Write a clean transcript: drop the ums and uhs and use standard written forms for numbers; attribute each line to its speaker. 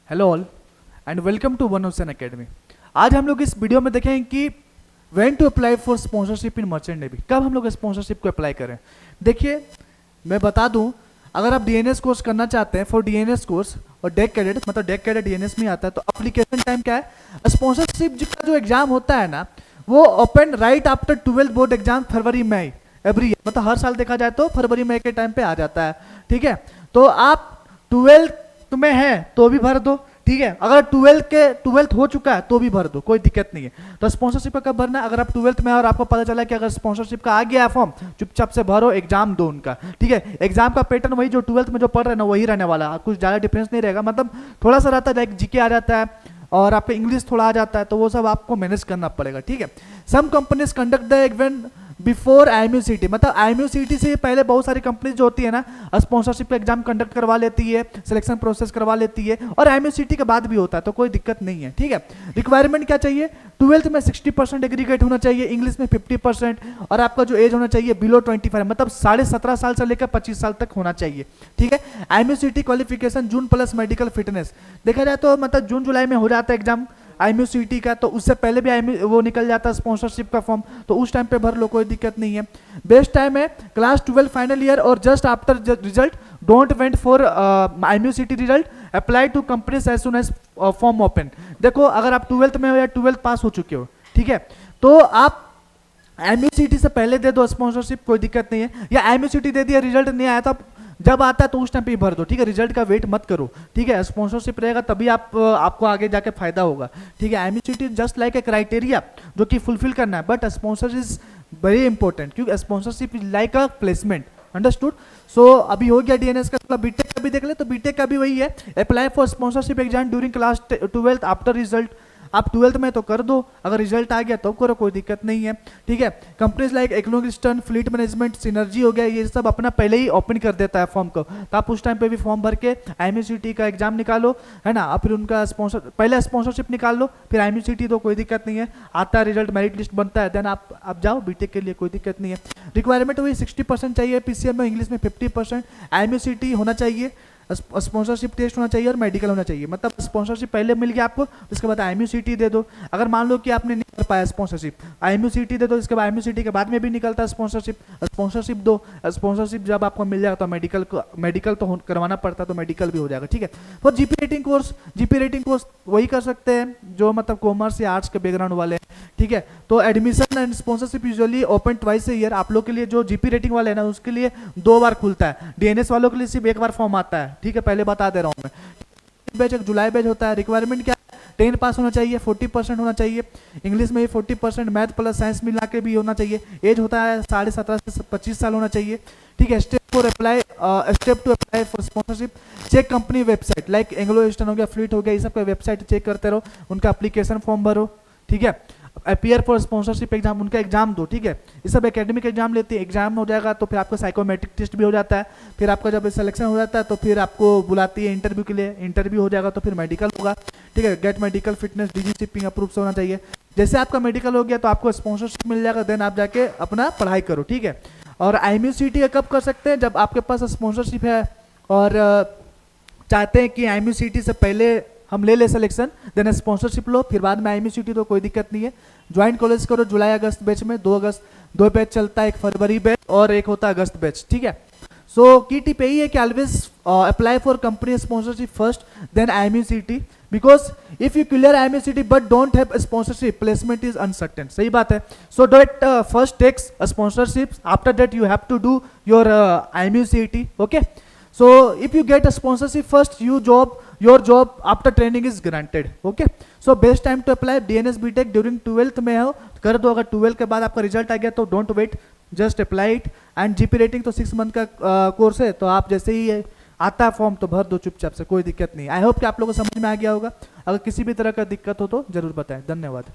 Speaker 1: Hello all and welcome to one ocean academy. आज हम लोग इस वीडियो में देखेंगे कि when to apply for sponsorship in merchant navy. कब हम लोग स्पॉन्सरशिप को अप्लाई करें। देखिए मैं बता दूं, अगर आप डीएनएस कोर्स करना चाहते हैं फॉर डीएनएस कोर्स और डेक कैडेट, मतलब डेक कैडेट डीएनएस में आता है, तो एप्लीकेशन टाइम क्या है। स्पॉन्सरशिप का जो एग्जाम होता है ना, वो open right after 12th board exam February May every year, मतलब हर साल देखा जाए तो फरवरी मई के टाइम पे आ जाता है। ठीक है, तो आप 12th में है तो भी भर दो। ठीक है, अगर 12th हो चुका है तो भी भर दो, कोई दिक्कत नहीं है। तो स्पॉन्सरशिप का कब भरना है, अगर आप 12th में है और आपको पता चला कि अगर स्पॉन्सरशिप का आ गया है फॉर्म, चुपचाप से भरो, एग्जाम दो उनका। ठीक है, एग्जाम का पैटर्न वही जो 12th में जो पढ़ रहे हैं ना वही रहने वाला, कुछ ज़्यादा डिफरेंस नहीं रहेगा। मतलब थोड़ा सा रहता है, लाइक जीके आ जाता है और आपका इंग्लिश थोड़ा आ जाता है, तो वो सब आपको मैनेज करना पड़ेगा। ठीक है, some companies conduct the event before IMUCT, मतलब IMUCT से पहले बहुत सारी कंपनीज जो होती है ना, स्पॉन्सरशिप का एग्जाम कंडक्ट करवा लेती है, सिलेक्शन प्रोसेस करवा लेती है, और IMUCT के बाद भी होता है, तो कोई दिक्कत नहीं है। ठीक है, रिक्वायरमेंट क्या चाहिए, 12th में 60% एग्रीगेट होना चाहिए, इंग्लिश में 50%, और आपका जो एज होना चाहिए बिलो 25, मतलब 17.5 साल से लेकर 25 साल तक होना चाहिए। ठीक है, IMUCT क्वालिफिकेशन जून प्लस मेडिकल फिटनेस, देखा जाए तो मतलब जून जुलाई में हो जाता है एग्जाम IMUCT का, तो उससे पहले भी वो निकल जाता है स्पॉन्सरशिप का फॉर्म, तो उस टाइम पे भर लो, कोई दिक्कत नहीं है। बेस्ट टाइम है क्लास 12 फाइनल ईयर और just after result, don't went for IMUCT result, apply to companies as soon as form open. देखो अगर आप 12th में हो या 12th पास हो चुके हो, ठीक है, तो आप IMUCT से पहले दे दो स्पॉन्सरशिप, कोई दिक्कत नहीं है। या IMUCT दे दिया, रिजल्ट नहीं आया, तो आप जब आता है तो उस टाइम पे भर दो। ठीक है, रिजल्ट का वेट मत करो। ठीक है, स्पॉन्सरशिप रहेगा तभी आपको आगे जाके फायदा होगा। ठीक है, IMUCT just like a criteria जो कि फुलफिल करना है, but sponsor is very important, क्योंकि sponsorship is like a placement. Understood. So अभी हो गया डीएनएस का। बीटेक का भी देख ले, तो बीटेक का भी वही है, apply for sponsorship exam during class 12th after result. आप 12th में तो कर दो, अगर रिजल्ट आ गया तो करो, कोई दिक्कत नहीं है। ठीक है, कंपनीज लाइक एक्लोगिस्टन, फ्लीट मैनेजमेंट, सिनर्जी हो गया, ये सब अपना पहले ही ओपन कर देता है फॉर्म को, तो आप उस टाइम पे भी फॉर्म भर के IMUCT का एग्जाम निकालो, है ना, और फिर उनका स्पॉन्सर पहले स्पॉन्सरशिप निकाल लो, फिर IMUCT दो, कोई दिक्कत नहीं है। आता है रिजल्ट, मेरिट लिस्ट बनता है, देन आप जाओ बीटेक के लिए, कोई दिक्कत नहीं है। रिक्वायरमेंट वही 60% चाहिए PCM में, इंग्लिश में 50%, IMUCT होना चाहिए, स्पॉन्सरशिप टेस्ट होना चाहिए और मेडिकल होना चाहिए। मतलब स्पॉन्सरशिप पहले मिल गया आपको, उसके बाद IMUCT दे दो। अगर मान लो कि आपने नहीं कर पाया स्पॉन्सरशिप, IMUCT दे दो, इसके बाद IMUCT के बाद में भी निकलता है स्पॉन्सरशिप दो। स्पॉन्सरशिप जब आपको मिल जाएगा तो मेडिकल तो करवाना पड़ता है, तो मेडिकल भी हो जाएगा। ठीक है, और जीपी रेटिंग कोर्स वही कर सकते हैं जो मतलब कॉमर्स या आर्ट्स के बैकग्राउंड वाले हैं। ठीक है, तो admission and sponsorship usually open twice a year. आप लोग के लिए जो जीपी रेटिंग वाले हैं ना, उसके लिए 2 बार खुलता है, डीएनएस वालों के लिए सिर्फ 1 बार फॉर्म आता है। ठीक है, पहले बता दे रहा हूँ मैं। बैच एक जुलाई बैच होता है। रिक्वायरमेंट क्या है, 10 पास होना चाहिए, 40% होना चाहिए, इंग्लिश में 40%, मैथ प्लस साइंस मिला के भी होना चाहिए। एज होता है 17.5 से 25 साल होना चाहिए। ठीक है, step to apply for sponsorship, check company website like anglo eastern हो गया, फ्लीट हो गया, ये सब का वेबसाइट चेक करते रहो, उनका एप्लीकेशन फॉर्म भरो। ठीक है, अपीयर फॉर स्पॉन्सरशिप एग्जाम, उनका एग्जाम दो। ठीक है, ये सब एकेडमिक एग्जाम लेते हैं, एग्जाम हो जाएगा तो फिर आपका साइकोमेट्रिक टेस्ट भी हो जाता है, फिर आपका जब सिलेक्शन हो जाता है तो फिर आपको बुलाती है इंटरव्यू के लिए, इंटरव्यू हो जाएगा तो फिर मेडिकल होगा। ठीक है, get medical fitness DGCP approve होना चाहिए। जैसे आपका मेडिकल हो गया तो आपको स्पॉन्सरशिप मिल जाएगा, देन आप जाके अपना पढ़ाई करो। ठीक है, और IMUCT कब कर सकते हैं, जब आपके पास स्पॉन्सरशिप है और चाहते हैं कि IMUCT से पहले हम ले सिलेक्शन, देन स्पॉन्सरशिप लो, फिर बाद में IMUCT, तो कोई दिक्कत नहीं है। ज्वाइन कॉलेज करो जुलाई अगस्त बैच में, 2 अगस्त 2 बैच चलता है, एक फरवरी बैच और एक होता है अगस्त बैच। ठीक है, सो की टिप यही है कि always apply for company sponsorship first, then IMUCT, because if you clear IMUCT but don't have sponsorship, placement is uncertain. सही बात है। So don't first takes sponsorship, after that you have to do your IMUCT। Okay, so if you get a sponsorship first, your job after training is granted. Okay, so best time to apply DNS BTech during 12th में हो कर दो। अगर 12th के बाद आपका result आ गया तो don't wait, just apply it. And GP rating तो 6 मंथ का कोर्स है, तो आप जैसे ही आता है फॉर्म तो भर दो चुपचाप से, कोई दिक्कत नहीं। आई होप कि आप लोगों को समझ में आ गया होगा। अगर किसी भी तरह का दिक्कत हो तो जरूर बताएं। धन्यवाद।